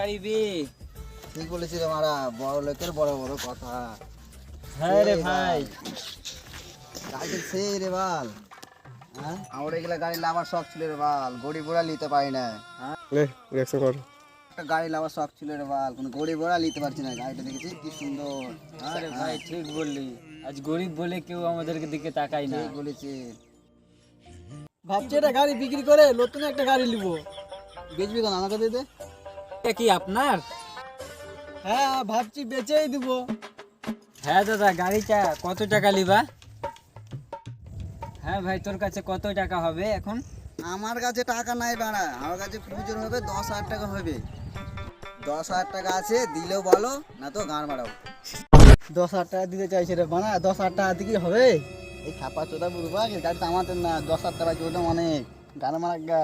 পারিবি। ঠিক বলেছি রে মারা, বড় লোকের বড় বড় কথা। হ্যাঁ রে ভাই, গাড়ি সেই রে বাল। হ্যাঁ, আমার এগুলা গাড়ি লাভার শখ ছিল রে বাল, গরিব ওরা নিতে পারি না। একটা গাড়ি লাভার শখ ছিল রে বাল, কোনো গরিব ওরা নিতে পারছি না। গাড়িটা দেখেছি কি সুন্দর। আরে ভাই ঠিক বললি, আজ গরিব বলে কেউ আমাদেরকে দিকে তাকাই না। ঠিক বলেছি। ভাবছি এটা গাড়ি বিক্রি করে নতুন একটা গাড়ি নিব। বেচবি কেন, আমাকে দিয়ে দে। এটা কি আপনার? হ্যাঁ ভাবছি বেচেই দিব। হ্যাঁ দাদা, গাড়িটা কত টাকা লিবা? হ্যাঁ ভাই, তোর কাছে কত টাকা হবে এখন? আমার কাছে টাকা নাই বাড়া, আমার কাছে প্রয়োজন হবে 10,000 টাকা হবে। 10,000 টাকা আছে, দিলেও বলো, না তো গান মারাও। 10,000 টাকা দিতে চাইছে রে বানা, 10,000 টাকা দিয়ে হবে? এই খাপা চোদা বুড়বা গাড়িটা আমাদের না, 10,000 টাকা ওটা অনেক গান মারা গা।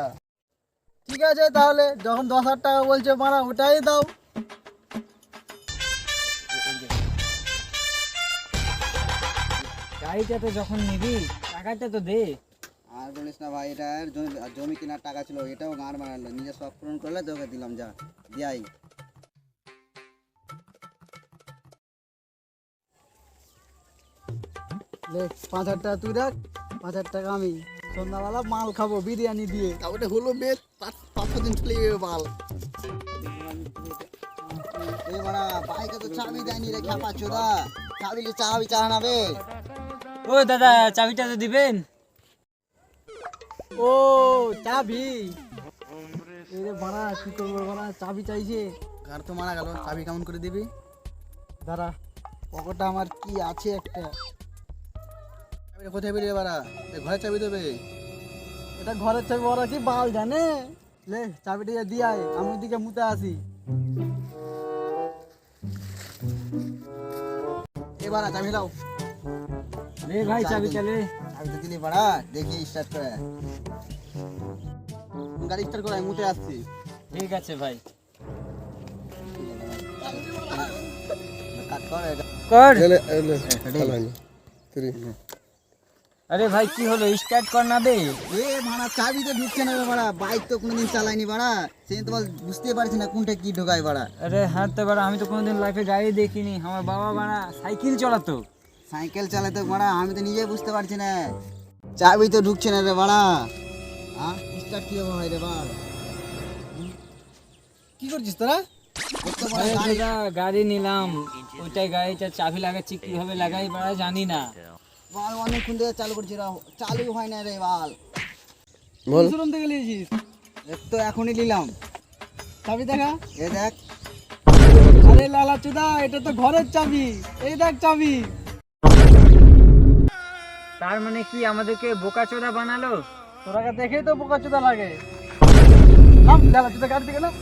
ঠিক আছে তাহলে, যখন 10,000 টাকা বলছে বানা ওটাই দাও। গাড়িটাতে যখন নিবি টাকাটা তো দে। আর বলিস না ভাই, এটা জমি কেনার টাকা ছিল, এটাও গান মারালো, নিজে শখ পূরণ করলে তোকে দিলাম, যা দিয়াই। লে 5,000 টাকা তুই রাখ, 5,000 টাকা আমি। সন্ধ্যাবেলা মাল খাবো বিরিয়ানি দিয়ে। ওটা হলো বেশ 5-6 দিন চলে যাবে বাল। এই বাড়া বাইকে তো চাবি দেয়নি রে খাপা চোদা, চাবি চালানাবে। ও দাদা, চাবিটা তো দিবেন। ও চাবি, এরে বানা কি করবো বানা, চাবি চাইছে। গাড়ি তো মারা গেল, চাবি কেমন করে দিবি? দাঁড়া, পকেটে আমার কি আছে একটা। চাবিটা কোথায় বেরিয়ে বাড়া, ঘরে চাবি দেবে। এটা ঘরের চাবি, ওরা কি বাল জানে। লে চাবিটা দিয়ে আয়, আমি ওদিকে মুতে আসি। এবার চাবি দাও। রে ভাই চাবি চালে। চাবি তো দিলি বাড়া, দেখি স্টার্ট করে। গাড়ি স্টার্ট করে, মুতে আসছি। ঠিক আছে ভাই, কাট কর এটা। কর। রেডি? আরে ভাই কি হলো, স্টার্ট কর না দে। এ ভাড়া চাবি তো ঢুকছে না রে বাড়া, বাইক তো কোনোদিন চালাইনি বাড়া, সেই তোমার বুঝতে পারছি না কোনটা কি ঢোকায় বাড়া। আরে হ্যাঁ তো বাড়া, আমি তো কোনোদিন লাইফে গাড়ি দেখিনি। আমার বাবা বাড়া সাইকেল চালাতো। সাইকেল চালাতে বাড়া, আমি তো নিজেই বুঝতে পারছি না, চাবি তো ঢুকছে না রে বাড়া। হ্যাঁ, স্টার্ট কিভাবে হয় রে বাড়া? কি করছিস তোরা? দেখতে বাড়া আরে গাড়ি দাদা, গাড়ি নিলাম, ওইটাই গাড়িটা চাবি লাগাচ্ছি, কিভাবে লাগাই বাড়া জানি না। বাল অনেকক্ষণ ধরে চালু করছি, চালু হয় না রে বাল। শোরুম থেকে নিয়েছিস? এক তো এখনই নিলাম। চাবি দেখা। এ দেখ, আরে লালা চুদা, এটা তো ঘরের চাবি, এই দেখ চাবি। তার মানে কি আমাদেরকে বোকাচোদা বানালো? তোরাকে দেখেই তো বোকা চুদা লাগে। নাম লালা চুদা, গাড়ি থেকে নাম।